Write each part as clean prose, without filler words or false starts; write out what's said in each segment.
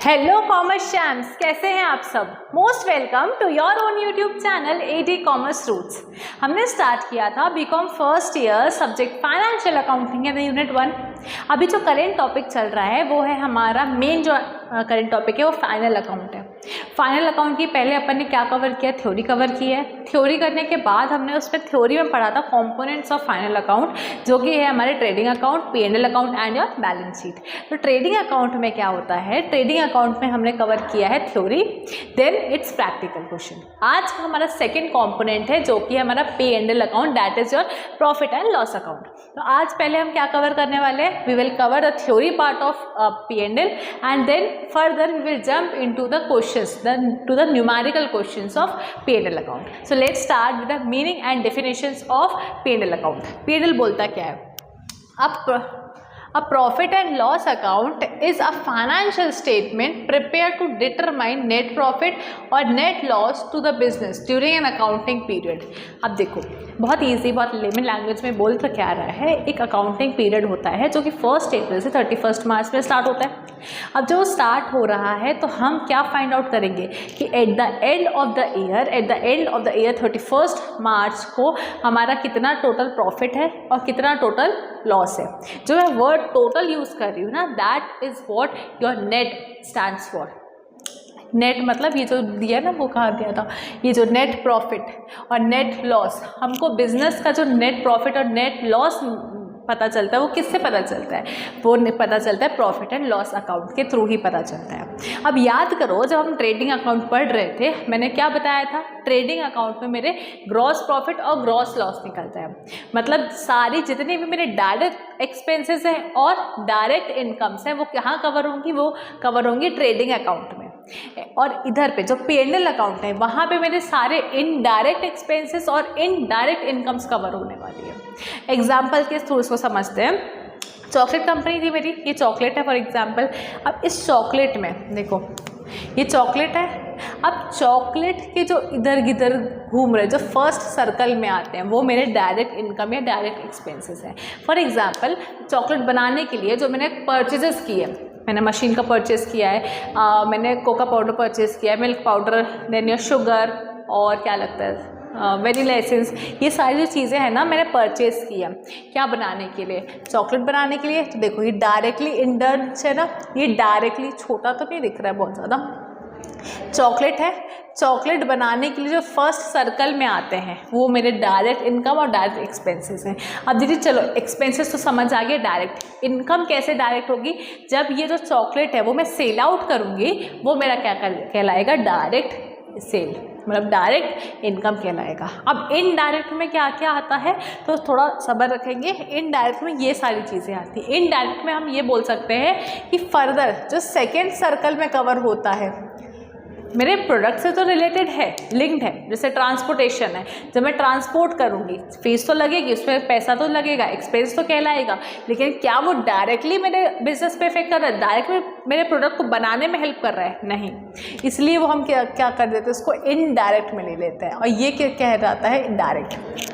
Hello commerce champs, कैसे हैं आप सब। Most welcome to your own YouTube channel AD commerce roots. हमने स्टार्ट किया था BCom first year subject financial accounting है यूनिट 1। अभी जो करेंट टॉपिक चल रहा है वो है हमारा मेन जो करेंट टॉपिक है वो फाइनल अकाउंट है। फाइनल अकाउंट की पहले अपन ने क्या कवर किया, थ्योरी कवर की है। थ्योरी करने के बाद हमने उस पर थ्योरी में पढ़ा था कंपोनेंट्स ऑफ फाइनल अकाउंट, जो कि है हमारे trading account, P&L account and your balance sheet. तो ट्रेडिंग अकाउंट में क्या होता है, ट्रेडिंग अकाउंट में हमने कवर किया है theory, then it's practical question. आज हमारा सेकेंड कॉम्पोनेंट है जो कि हमारा P&L account, that is your profit and loss account. तो आज पहले हम क्या कवर करने वाले हैं, we will cover the theory part of P&L and then further we will jump into the questions, to the numerical questions of P&L account. So let's start with the meaning and definitions of P&L account. P&L बोलता क्या है? A profit and loss account is a financial statement prepared to determine net profit or net loss to the business during an accounting period. अब देखो, बहुत easy, बहुत layman language में बोल तो क्या रहा है, एक अकाउंटिंग पीरियड होता है जो कि 1 अप्रैल से 31 मार्च में स्टार्ट होता है। अब जो स्टार्ट हो रहा है तो हम क्या फाइंड आउट करेंगे कि at the end of the year 31 मार्च को हमारा कितना टोटल प्रॉफिट है और कितना टोटल लॉस है। जो मैं वर्ड टोटल यूज़ कर रही हूँ ना, that is what your net stands for. Net मतलब ये जो दिया ना, वो कहाँ दिया था, ये जो नेट प्रॉफिट और नेट लॉस, हमको बिजनेस का जो नेट प्रॉफिट और नेट लॉस पता चलता है, वो किससे पता चलता है, वो पता चलता है प्रॉफिट एंड लॉस अकाउंट के थ्रू ही पता चलता है। अब याद करो, जब हम ट्रेडिंग अकाउंट पढ़ रहे थे, मैंने क्या बताया था, ट्रेडिंग अकाउंट में मेरे ग्रॉस प्रॉफिट और ग्रॉस लॉस निकलता है। मतलब सारी जितनी भी मेरे डायरेक्ट एक्सपेंसेस हैं और डायरेक्ट इनकम्स हैं वो कहाँ कवर होंगी, वो कवर होंगी ट्रेडिंग अकाउंट में। और इधर पे जो पी&एल अकाउंट है वहाँ पे मेरे सारे इनडायरेक्ट एक्सपेंसेस और इनडायरेक्ट इनकम्स कवर होने वाली है। एग्जाम्पल के थ्रू इसको समझते हैं। चॉकलेट कंपनी थी मेरी, ये चॉकलेट है फॉर एग्जाम्पल। अब इस चॉकलेट में देखो, ये चॉकलेट है। अब चॉकलेट के जो इधर गिधर घूम रहे, जो फर्स्ट सर्कल में आते हैं, वो मेरे डायरेक्ट इनकम या डायरेक्ट एक्सपेंसेस हैं। फॉर एग्जाम्पल चॉकलेट बनाने के लिए जो मैंने परचेजेस किए, मैंने मशीन का परचेज़ किया है, मैंने कोका पाउडर परचेज़ किया है, milk powder, then your sugar और क्या लगता है वेनिला एसेंस, ये सारी जो चीज़ें हैं ना मैंने परचेज़ किया। क्या बनाने के लिए, चॉकलेट बनाने के लिए। तो देखो ये डायरेक्टली इंडल्ज है ना, ये डायरेक्टली, छोटा तो नहीं दिख रहा है बहुत ज़्यादा, चॉकलेट है। चॉकलेट बनाने के लिए जो फर्स्ट सर्कल में आते हैं वो मेरे डायरेक्ट इनकम और डायरेक्ट एक्सपेंसेस हैं। अब दीदी चलो एक्सपेंसेस तो समझ आ गए, डायरेक्ट इनकम कैसे डायरेक्ट होगी, जब ये जो चॉकलेट है वो मैं सेल आउट करूँगी, वो मेरा क्या कहलाएगा, डायरेक्ट सेल, मतलब डायरेक्ट इनकम कहलाएगा। अब इनडायरेक्ट में क्या क्या आता है, तो थोड़ा सब्र रखेंगे। इनडायरेक्ट में ये सारी चीज़ें आती हैं। इनडायरेक्ट में हम ये बोल सकते हैं कि फर्दर जो सेकेंड सर्कल में कवर होता है, मेरे प्रोडक्ट से तो रिलेटेड है, लिंक्ड है। जैसे ट्रांसपोर्टेशन है, जब मैं ट्रांसपोर्ट करूँगी फीस तो लगेगी, उसमें पैसा तो लगेगा, एक्सपेंस तो कहलाएगा, लेकिन क्या वो डायरेक्टली मेरे बिजनेस पे इफेक्ट कर रहा है, डायरेक्टली मेरे प्रोडक्ट को बनाने में हेल्प कर रहा है, नहीं। इसलिए वो हम क्या कर देते हैं, उसको इनडायरेक्ट में ले लेते हैं, और ये क्या कह जाता है, इनडायरेक्ट।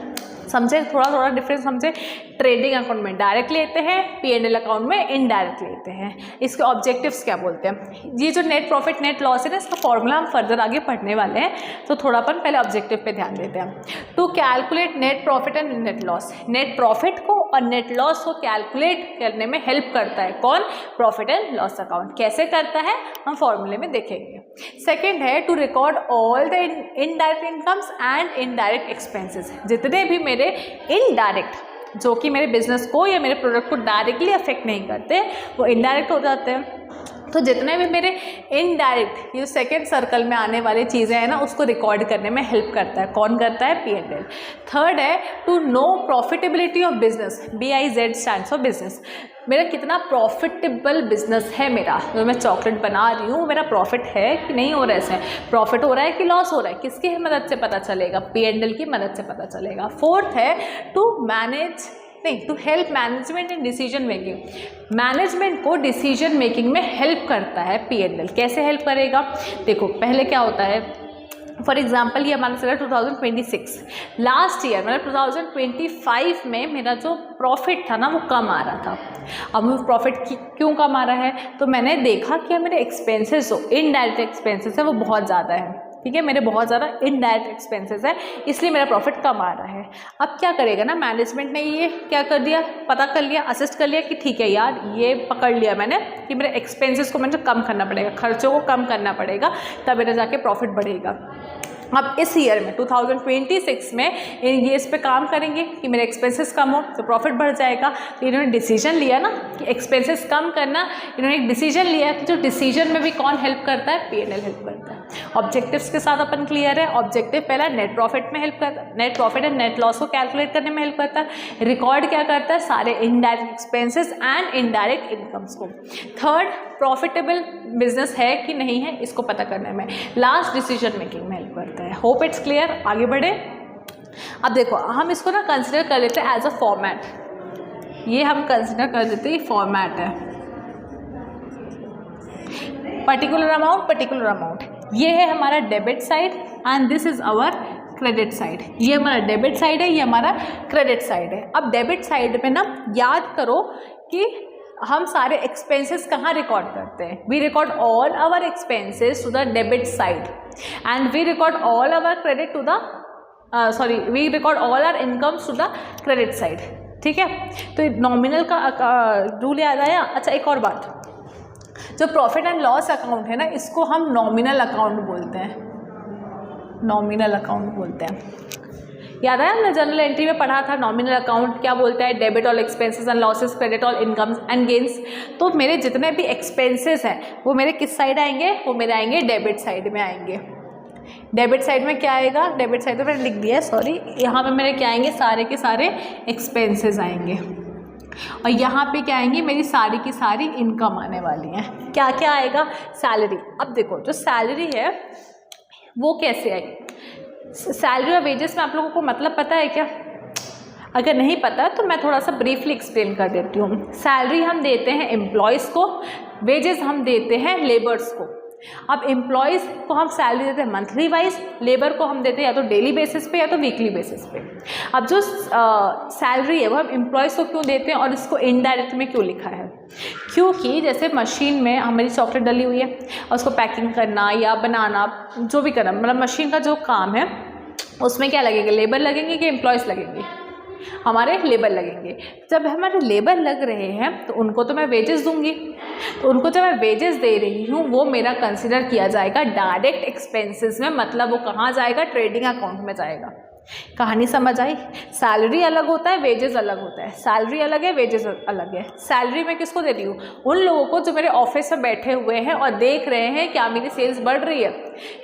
समझे, थोड़ा डिफरेंस समझे। ट्रेडिंग अकाउंट में डायरेक्ट लेते हैं, पी&एल अकाउंट में इनडायरेक्ट लेते हैं। इसके ऑब्जेक्टिव्स क्या बोलते हैं, ये जो नेट प्रॉफिट नेट लॉस है ना, इसका फॉर्मूला हम फर्दर आगे पढ़ने वाले हैं, तो थोड़ा अपन पहले ऑब्जेक्टिव पे ध्यान देते हैं। To calculate net profit and net loss, net profit को और नेट लॉस को कैलकुलेट करने में हेल्प करता है कौन, प्रॉफिट एंड लॉस अकाउंट। कैसे करता है हम फॉर्मूले में देखेंगे। सेकेंड है to record all the indirect incomes and indirect expenses, जितने भी मेरे इनडायरेक्ट जो कि मेरे बिजनेस को या मेरे प्रोडक्ट को डायरेक्टली अफेक्ट नहीं करते, वो इनडायरेक्ट हो जाते हैं। तो जितने भी मेरे इनडायरेक्ट ये सेकेंड सर्कल में आने वाली चीज़ें हैं ना, उसको रिकॉर्ड करने में हेल्प करता है, कौन करता है, पी&एल। थर्ड है to know profitability of business, BIZ stands for business. मेरा कितना प्रॉफिटेबल बिजनेस है, मेरा जो मैं चॉकलेट बना रही हूँ, मेरा प्रॉफिट है कि नहीं हो रहा है, इसमें प्रॉफिट हो रहा है कि लॉस हो रहा है, किसकी मदद से पता चलेगा, पी&एल की मदद से पता चलेगा। फोर्थ है टू मैनेज, नहीं, to help management in decision making. Management को डिसीजन मेकिंग में हेल्प करता है पी&एल। कैसे हेल्प करेगा, देखो पहले क्या होता है, फॉर एग्जाम्पल ये हमारा चला 2026, लास्ट ईयर मतलब 2025 में मेरा जो प्रॉफिट था ना वो कम आ रहा था। अब वो प्रॉफिट क्यों कम आ रहा है, तो मैंने देखा कि मेरे एक्सपेंसेस जो इनडायरेक्ट एक्सपेंसेस है वो बहुत ज़्यादा है, ठीक है, मेरे बहुत ज़्यादा इनडायरेक्ट एक्सपेंसेस है, इसलिए मेरा प्रॉफिट कम आ रहा है। अब क्या करेगा ना मैनेजमेंट ने ये क्या कर दिया, पता कर लिया, असिस्ट कर लिया कि ठीक है यार ये पकड़ लिया मैंने कि मेरे एक्सपेंसेस को मुझे कम करना पड़ेगा, खर्चों को कम करना पड़ेगा, तब मेरा जाके प्रॉफिट बढ़ेगा। अब इस ईयर में 2026 में ये इस पे काम करेंगे कि मेरे एक्सपेंसेस कम हो तो प्रॉफिट बढ़ जाएगा। तो इन्होंने डिसीजन लिया ना कि एक्सपेंसेस कम करना, इन्होंने एक डिसीजन लिया है। तो जो डिसीजन में भी कौन हेल्प करता है, P&L हेल्प करता है। ऑब्जेक्टिव्स के साथ अपन क्लियर है। ऑब्जेक्टिव पहला नेट प्रॉफिट में हेल्प करता है, net profit and net loss को कैलकुलेट करने में हेल्प करता है। रिकॉर्ड क्या करता है, सारे indirect expenses and indirect incomes को। थर्ड, प्रॉफिटेबल बिजनेस है कि नहीं है इसको पता करने में। लास्ट, डिसीजन मेकिंग में हेल्प करता है। होप इट्स क्लियर, आगे बढ़े। अब देखो हम इसको ना कंसिडर कर लेते हैं एज अ फॉर्मेट। ये हम कंसिडर कर लेते हैं फॉर्मेट है, पर्टिकुलर अमाउंट। ये है हमारा debit side and this is our credit side. ये हमारा डेबिट साइड है, ये हमारा क्रेडिट साइड है। अब डेबिट साइड में ना याद करो कि हम सारे एक्सपेंसेस कहाँ रिकॉर्ड करते हैं। We record all our expenses to the debit side and we record all our credit to the we record all our incomes to the credit side, ठीक है। तो नॉमिनल का रूल याद आया। अच्छा, एक और बात, जो प्रॉफिट एंड लॉस अकाउंट है ना इसको हम नॉमिनल अकाउंट बोलते हैं, नॉमिनल अकाउंट बोलते हैं। याद आया हमने जर्नल एंट्री में पढ़ा था नॉमिनल अकाउंट क्या बोलता है, debit all expenses and losses, credit all incomes and gains. तो मेरे जितने भी एक्सपेंसेस हैं वो मेरे किस साइड आएंगे, वो मेरे आएंगे डेबिट साइड में आएंगे। डेबिट साइड में क्या आएगा, डेबिट साइड में मैंने लिख दिया है, सॉरी, यहाँ पे मेरे क्या आएंगे, सारे के सारे एक्सपेंसेस आएंगे और यहाँ पे क्या आएंगी, मेरी सारी की सारी इनकम आने वाली है। क्या क्या आएगा, सैलरी। अब देखो जो सैलरी है वो कैसे आएगी, सैलरी और वेजेस में आप लोगों को मतलब पता है क्या? अगर नहीं पता तो मैं थोड़ा सा ब्रीफली एक्सप्लेन कर देती हूँ। सैलरी हम देते हैं एम्प्लॉयज़ को, वेजेस हम देते हैं लेबर्स को। अब एम्प्लॉयज़ को हम सैलरी देते हैं मंथली वाइज, लेबर को हम देते हैं या तो डेली बेसिस पे या तो वीकली बेसिस पे। अब जो सैलरी है वो हम एम्प्लॉयज़ को क्यों देते हैं और इसको इनडायरेक्ट में क्यों लिखा है? क्योंकि जैसे मशीन में हमारी चॉकलेट डली हुई है और उसको पैकिंग करना या बनाना जो भी करना, मतलब मशीन का जो काम है उसमें क्या लगेंगे, लेबर लगेंगे कि एम्प्लॉयज़ लगेंगे? हमारे लेबर लगेंगे। जब हमारे लेबर लग रहे हैं तो उनको तो मैं वेजेस दूंगी, तो उनको जब मैं वेजेस दे रही हूँ वो मेरा कंसिडर किया जाएगा डायरेक्ट एक्सपेंसेस में, मतलब वो कहाँ जाएगा, ट्रेडिंग अकाउंट में जाएगा। कहानी समझ आई? सैलरी अलग होता है, वेजेस अलग होता है। सैलरी अलग है, वेजेस अलग है। सैलरी मैं किसको दे रही हूँ? उन लोगों को जो मेरे ऑफिस में बैठे हुए हैं और देख रहे हैं क्या मेरी सेल्स बढ़ रही है,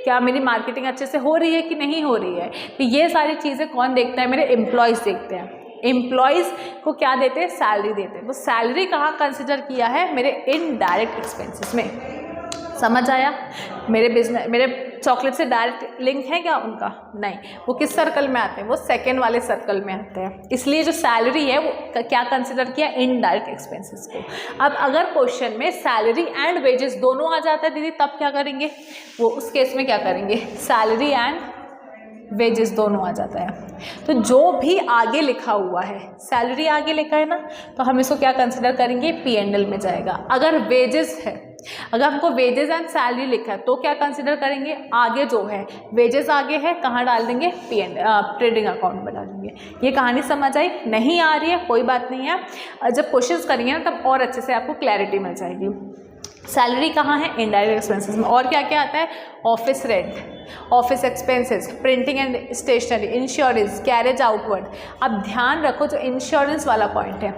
क्या मेरी मार्केटिंग अच्छे से हो रही है कि नहीं हो रही है। तो ये सारी चीज़ें कौन देखता है? मेरे एम्प्लॉयज़ देखते हैं। एम्प्लॉयज़ को क्या देते हैं? सैलरी देते हैं। तो सैलरी कहाँ कंसिडर किया है? मेरे इनडायरेक्ट एक्सपेंसेस में। समझ आया? मेरे बिजनेस, मेरे चॉकलेट से डायरेक्ट लिंक है क्या उनका? नहीं। वो किस सर्कल में आते हैं? वो सेकेंड वाले सर्कल में आते हैं। इसलिए जो सैलरी है वो क्या कंसिडर किया? इनडायरेक्ट एक्सपेंसेस को। अब अगर क्वेश्चन में सैलरी एंड वेजेस दोनों आ जाता है दीदी, तब क्या करेंगे? वो उस केस में क्या करेंगे? सैलरी एंड वेजेस दोनों आ जाता है। तो जो भी आगे लिखा हुआ है, सैलरी आगे लिखा है ना, तो हम इसको क्या कंसिडर करेंगे? P&L में जाएगा। अगर वेजेस है, अगर हमको वेजेस एंड सैलरी लिखा है तो क्या कंसिडर करेंगे? आगे जो है वेजेस आगे है, कहाँ डाल देंगे? ट्रेडिंग अकाउंट में डालेंगे। ये कहानी समझ आई? नहीं आ रही है कोई बात नहीं है, जब क्वेश्चंस करेंगे ना तब और अच्छे से आपको क्लैरिटी मिल जाएगी। सैलरी कहाँ है? इनडायरेक्ट एक्सपेंसेस में। और क्या क्या आता है? Office rent, office expenses, printing and stationery, insurance, carriage outward. अब ध्यान रखो जो इंश्योरेंस वाला पॉइंट है,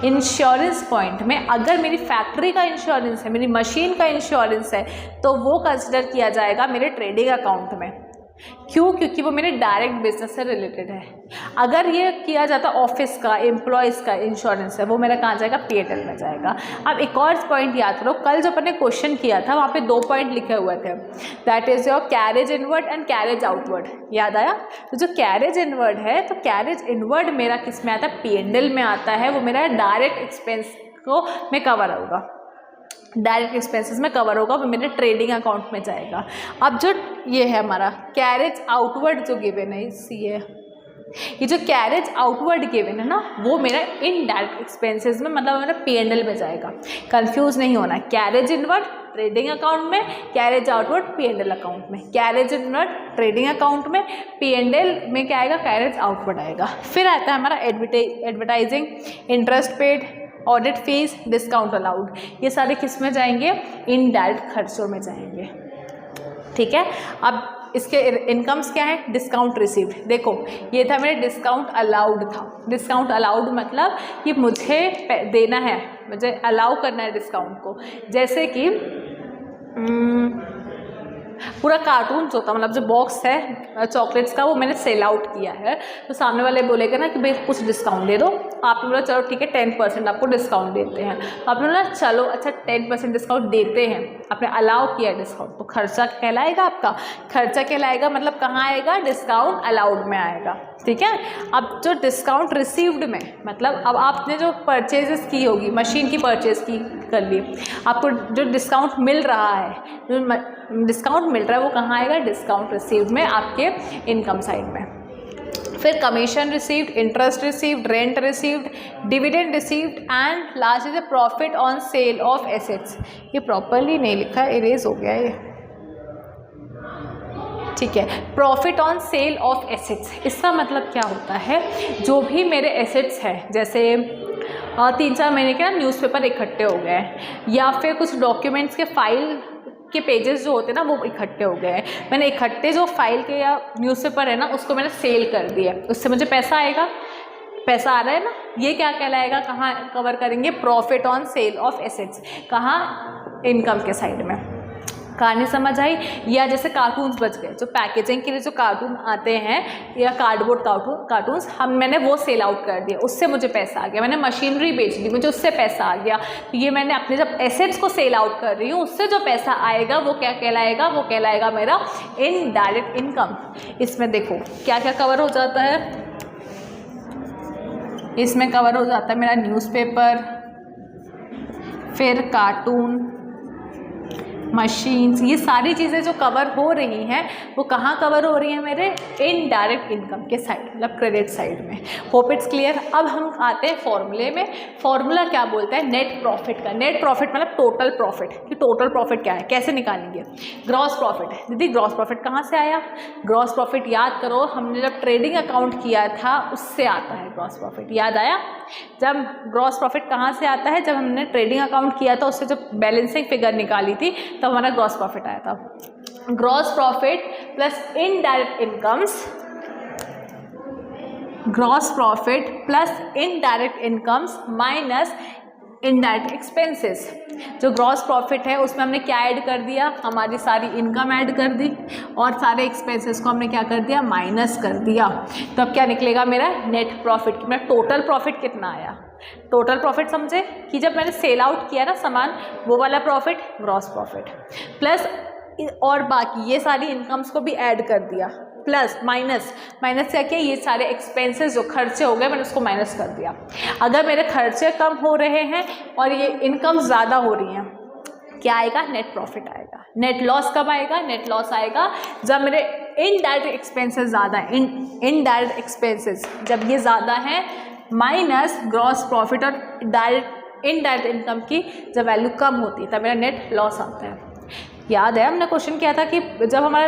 इंश्योरेंस पॉइंट में अगर मेरी फैक्ट्री का इंश्योरेंस है, मेरी मशीन का इंश्योरेंस है, तो वो कंसिडर किया जाएगा मेरे ट्रेडिंग अकाउंट में। क्यों? क्योंकि वो मेरे डायरेक्ट बिजनेस से रिलेटेड है। अगर ये किया जाता ऑफिस का, एम्प्लॉयज़ का इंश्योरेंस है, वो मेरा कहाँ जाएगा? P&L में जाएगा। अब एक और पॉइंट याद करो, कल जो अपन ने क्वेश्चन किया था वहाँ पे 2 पॉइंट लिखे हुए थे, that is your carriage inward and carriage outward. याद आया? तो जो कैरेज इनवर्ड है, तो कैरेज इनवर्ड मेरा किस में आता है? P&L में आता है। वो मेरा डायरेक्ट एक्सपेंस को में कवर होगा। डायरेक्ट एक्सपेंसेस में कवर होगा, वो मेरे ट्रेडिंग अकाउंट में जाएगा। अब जो ये है हमारा कैरेज आउटवर्ड जो गिवन है, ये जो कैरेज आउटवर्ड गिवन है ना, वो मेरा इनडायरेक्ट एक्सपेंसेस में, मतलब मेरा P&L में जाएगा। कंफ्यूज नहीं होना, कैरेज इनवर्ड ट्रेडिंग अकाउंट में, कैरेज आउटवर्ड P&L अकाउंट में। कैरेज इनवर्ड ट्रेडिंग अकाउंट में, P&L में क्या आएगा, कैरेज आउटवर्ड आएगा। फिर आता है हमारा advertising, interest paid, audit fees, discount allowed, ये सारे किस में जाएंगे, इनडायरेक्ट खर्चों में जाएंगे। ठीक है, अब इसके इनकम्स क्या है, डिस्काउंट रिसीव्ड। देखो ये था मेरे डिस्काउंट अलाउड था। डिस्काउंट अलाउड मतलब कि मुझे देना है, मुझे अलाउ करना है डिस्काउंट को। जैसे कि पूरा कार्टून जो होता, मतलब जो बॉक्स है चॉकलेट्स का, वो मैंने सेल आउट किया है, तो सामने वाले बोलेगा ना कि भाई कुछ डिस्काउंट दे दो। आपने बोला चलो ठीक है 10% आपको डिस्काउंट देते हैं। आपने बोला चलो अच्छा 10% डिस्काउंट देते हैं, आपने अलाउ किया डिस्काउंट, तो खर्चा कहलाएगा आपका। खर्चा कहलाएगा मतलब कहाँ आएगा, डिस्काउंट अलाउड में आएगा। ठीक है, अब जो डिस्काउंट रिसीव्ड में, मतलब अब आपने जो परचेजेस की होगी, मशीन की परचेज की कर ली, आपको जो डिस्काउंट मिल रहा है, जो डिस्काउंट मिल रहा है वो कहाँ आएगा, डिस्काउंट रिसीव्ड में, आपके इनकम साइड में। फिर commission received, interest received, rent received, dividend received and last is a profit on sale of assets. ये प्रॉपरली नहीं लिखा है, इरेज हो गया है ये। ठीक है, profit on sale of assets, इसका मतलब क्या होता है, जो भी मेरे एसेट्स हैं, जैसे 3-4 महीने के ना न्यूज़पेपर इकट्ठे हो गए हैं, या फिर कुछ डॉक्यूमेंट्स के फाइल के पेजेस जो होते हैं ना वो इकट्ठे हो गए हैं, मैंने इकट्ठे जो फाइल के या न्यूज़पेपर है ना उसको मैंने सेल कर दिया, उससे मुझे पैसा आएगा, पैसा आ रहा है ना, ये क्या कहलाएगा, कहाँ कवर करेंगे, profit on sale of assets. कहाँ, इनकम के साइड में। कहानी समझ आई। या जैसे कार्टून्स बच गए, जो पैकेजिंग के लिए जो कार्टून आते हैं या कार्डबोर्ड कार्टून्स, मैंने वो सेल आउट कर दिया, उससे मुझे पैसा आ गया। मैंने मशीनरी बेच दी, मुझे उससे पैसा आ गया। तो ये मैंने अपने जब एसेट्स को सेल आउट कर रही हूँ, उससे जो पैसा आएगा वो क्या कहलाएगा, वो कहलाएगा मेरा इनडायरेक्ट इनकम। इसमें देखो क्या क्या कवर हो जाता है, इसमें कवर हो जाता है मेरा न्यूज़पेपर, फिर कार्टून, मशीन्स, ये सारी चीज़ें जो कवर हो रही हैं वो कहाँ कवर हो रही हैं, मेरे इनडायरेक्ट इनकम के साइड, मतलब क्रेडिट साइड में। Hope it's clear. अब हम आते हैं फॉर्मूले में। फॉर्मूला क्या बोलता है, नेट प्रॉफिट का। नेट प्रॉफिट मतलब टोटल प्रॉफिट, कि टोटल प्रॉफिट क्या है, कैसे निकालेंगे। ग्रॉस प्रॉफिट है। दीदी ग्रॉस प्रॉफिट कहाँ से आया, ग्रॉस प्रॉफिट याद करो, हमने जब ट्रेडिंग अकाउंट किया था उससे आता है ग्रॉस प्रॉफिट, याद आया। जब ग्रॉस प्रॉफिट कहाँ से आता is, जब हमने ट्रेडिंग अकाउंट किया था उससे जब बैलेंसिंग फिगर निकाली थी तब हमारा ग्रॉस प्रॉफिट आया था। Gross profit plus indirect incomes, gross profit plus indirect incomes minus indirect expenses. जो ग्रॉस प्रॉफिट है उसमें हमने क्या ऐड कर दिया, हमारी सारी इनकम ऐड कर दी और सारे एक्सपेंसेस को हमने क्या कर दिया, माइनस कर दिया। तो अब क्या निकलेगा मेरा नेट प्रॉफिट, मेरा टोटल प्रॉफिट कितना आया। टोटल प्रॉफिट समझे कि जब मैंने सेल आउट किया ना सामान, वो वाला प्रॉफिट ग्रॉस प्रॉफिट, प्लस और बाकी ये सारी इनकम्स को भी ऐड कर दिया, प्लस माइनस क्या किया, ये सारे एक्सपेंसेस जो खर्चे हो गए मैंने उसको माइनस कर दिया। अगर मेरे खर्चे कम हो रहे हैं और ये इनकम ज़्यादा हो रही हैं, क्या आएगा, नेट प्रॉफिट आएगा। नेट लॉस कब आएगा, नेट लॉस आएगा जब मेरे इनडायरेक्ट एक्सपेंसेस ज़्यादा हैं। इनडायरेक्ट एक्सपेंसेस जब ये ज़्यादा हैं माइनस ग्रॉस प्रॉफिट और इनडायरेक्ट इनकम की जब वैल्यू कम होती है तब मेरा नेट लॉस आता है। याद है हमने क्वेश्चन किया था कि जब हमारा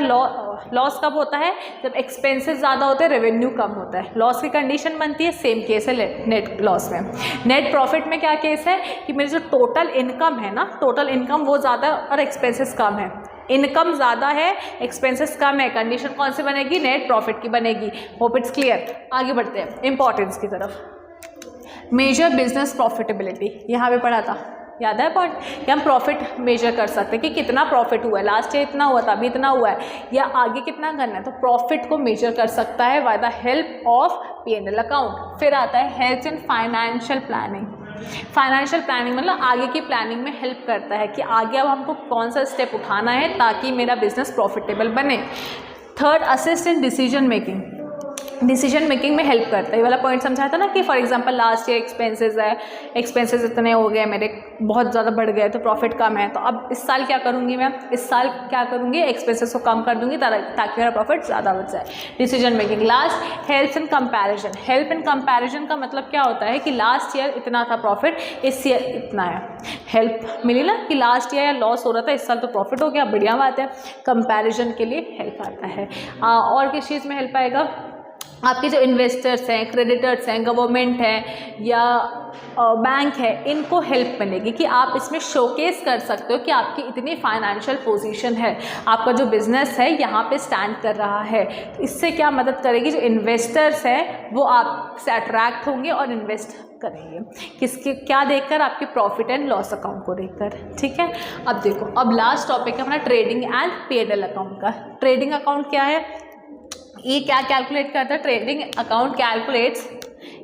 लॉस कब होता है, जब एक्सपेंसेस ज़्यादा होते हैं, रेवेन्यू कम होता है। लॉस की कंडीशन बनती है, सेम केस है नेट लॉस में। नेट प्रॉफिट में क्या केस है कि मेरी जो टोटल इनकम है ना, टोटल इनकम वो ज़्यादा और एक्सपेंसेस कम है। इनकम ज़्यादा है, एक्सपेंसेस कम है, कंडीशन कौन सी बनेगी, नेट प्रॉफिट की बनेगी। Hope it's clear. आगे बढ़ते हैं इंपॉर्टेंस की तरफ। मेजर बिजनेस प्रॉफिटेबिलिटी, यहाँ पे पढ़ा था, याद है पॉइंट, कि हम प्रॉफिट मेजर कर सकते हैं कि कितना प्रॉफिट हुआ है, लास्ट ईयर इतना हुआ था, अभी इतना हुआ है, या आगे कितना करना है। तो प्रॉफिट को मेजर कर सकता है by the help of P&L account. फिर आता है health and financial planning. Financial planning मतलब आगे की प्लानिंग में हेल्प करता है कि आगे अब हमको कौन सा स्टेप उठाना है ताकि मेरा बिजनेस प्रॉफिटेबल बने। Third, assist in decision making. Decision making में हेल्प करता है। ये वाला पॉइंट समझाया था ना कि for example last year expenses है, एक्सपेंसेस इतने हो गए मेरे, बहुत ज़्यादा बढ़ गए तो प्रॉफिट कम है, तो अब इस साल क्या करूँगी मैं, इस साल क्या करूँगी, एक्सपेंसेस को कम कर दूँगी ताकि मेरा प्रॉफिट ज़्यादा बच जाए। Decision making. Last help in comparison. Help in comparison का मतलब क्या होता है कि लास्ट ईयर इतना था प्रॉफिट, इस ईयर इतना है। हेल्प मिली ना कि लास्ट ईयर लॉस हो रहा था, इस साल तो प्रॉफिट हो गया, बढ़िया बात है। कंपैरिजन के लिए हेल्प आता है। और किस चीज़ में हेल्प आएगा, आपके जो इन्वेस्टर्स हैं, क्रेडिटर्स हैं, गवर्नमेंट है या बैंक है, इनको हेल्प मिलेगी कि आप इसमें शोकेस कर सकते हो कि आपकी इतनी फाइनेंशियल पोजीशन है, आपका जो बिज़नेस है यहाँ पे स्टैंड कर रहा है। तो इससे क्या मदद करेगी, जो इन्वेस्टर्स हैं वो आपसे अट्रैक्ट होंगे और इन्वेस्ट करेंगे किसके, क्या देखकर, आपके प्रॉफिट एंड लॉस अकाउंट को देखकर। ठीक है, अब देखो, अब लास्ट टॉपिक है अपना ट्रेडिंग एंड P&L अकाउंट का। ट्रेडिंग अकाउंट क्या है, ये क्या कैलकुलेट करता है, trading account calculates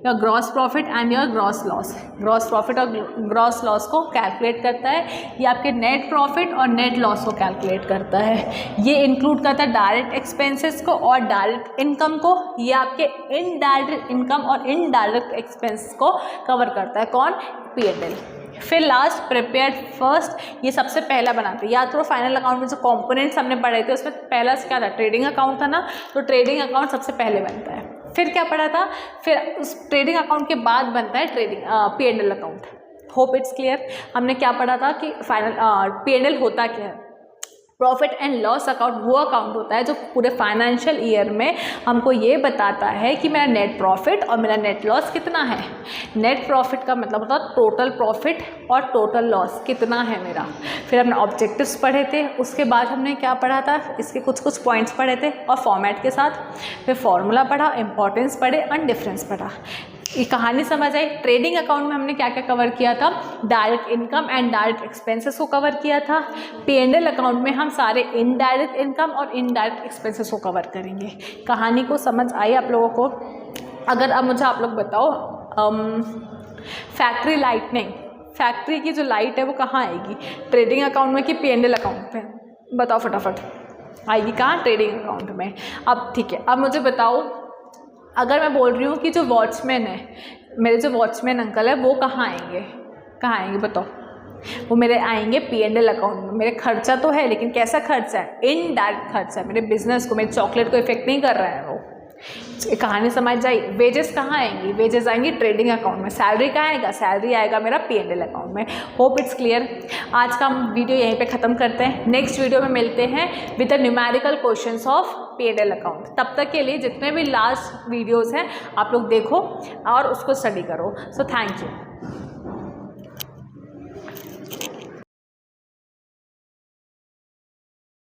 your gross profit and your gross loss. Gross profit और ग्रॉस लॉस को कैलकुलेट करता है। ये आपके नेट प्रॉफिट और नेट लॉस को कैलकुलेट करता है। ये इंक्लूड करता है डायरेक्ट एक्सपेंसेस को और डायरेक्ट इनकम को। ये आपके इनडायरेक्ट इनकम और इनडायरेक्ट एक्सपेंस को कवर करता है। कौन, P&L। फिर लास्ट प्रिपेयर्ड फर्स्ट, ये सबसे पहला बनाते हैं। याद करो फाइनल अकाउंट में जो कंपोनेंट्स हमने पढ़े थे उसमें पहला क्या था, ट्रेडिंग अकाउंट था ना, तो ट्रेडिंग अकाउंट सबसे पहले बनता है। फिर क्या पढ़ा था, फिर उस ट्रेडिंग अकाउंट के बाद बनता है P&L account. Hope it's clear. हमने क्या पढ़ा था कि फाइनल P&L होता क्या है, प्रॉफिट एंड लॉस अकाउंट वो अकाउंट होता है जो पूरे फाइनेंशियल ईयर में हमको ये बताता है कि मेरा नेट प्रॉफिट और मेरा नेट लॉस कितना है। नेट प्रॉफिट का मतलब होता है टोटल प्रॉफिट और टोटल लॉस कितना है मेरा। फिर हमने ऑब्जेक्टिव्स पढ़े थे, उसके बाद हमने क्या पढ़ा था, इसके कुछ पॉइंट्स पढ़े थे और फॉर्मेट के साथ। फिर फॉर्मूला पढ़ा, इंपॉर्टेंस पढ़े और डिफरेंस पढ़ा। ये कहानी समझ आई। ट्रेडिंग अकाउंट में हमने क्या क्या कवर किया था, direct income and direct expenses को कवर किया था। P&L अकाउंट में हम सारे इनडायरेक्ट इनकम और इनडायरेक्ट एक्सपेंसेस को कवर करेंगे। कहानी को समझ आई आप लोगों को। अगर अब मुझे आप लोग बताओ, फैक्ट्री लाइटनिंग, फैक्ट्री की जो लाइट है वो कहाँ आएगी, ट्रेडिंग अकाउंट में कि P&L अकाउंट पे, बताओ फटाफट। आएगी कहाँ, ट्रेडिंग अकाउंट में। अब ठीक है, अब मुझे बताओ, अगर मैं बोल रही हूँ कि जो वॉचमैन है, मेरे जो वॉचमैन अंकल है वो कहाँ आएंगे, कहाँ आएंगे बताओ। वो मेरे आएंगे P&L अकाउंट में। मेरे खर्चा तो है लेकिन कैसा खर्चा है, इनडायरेक्ट खर्चा है, मेरे बिजनेस को, मेरे चॉकलेट को इफेक्ट नहीं कर रहा है वो। कहानी समझ जाए। वेजेस कहाँ आएंगी, वेजेस आएंगी ट्रेडिंग अकाउंट में। सैलरी कहाँ आएगा, सैलरी आएगा मेरा P&L अकाउंट में। Hope it's clear. आज का हम वीडियो यहीं पे ख़त्म करते हैं। नेक्स्ट वीडियो में मिलते हैं with the numerical questions of P&L account. तब तक के लिए जितने भी लास्ट वीडियोज़ हैं आप लोग देखो और उसको स्टडी करो। So thank you.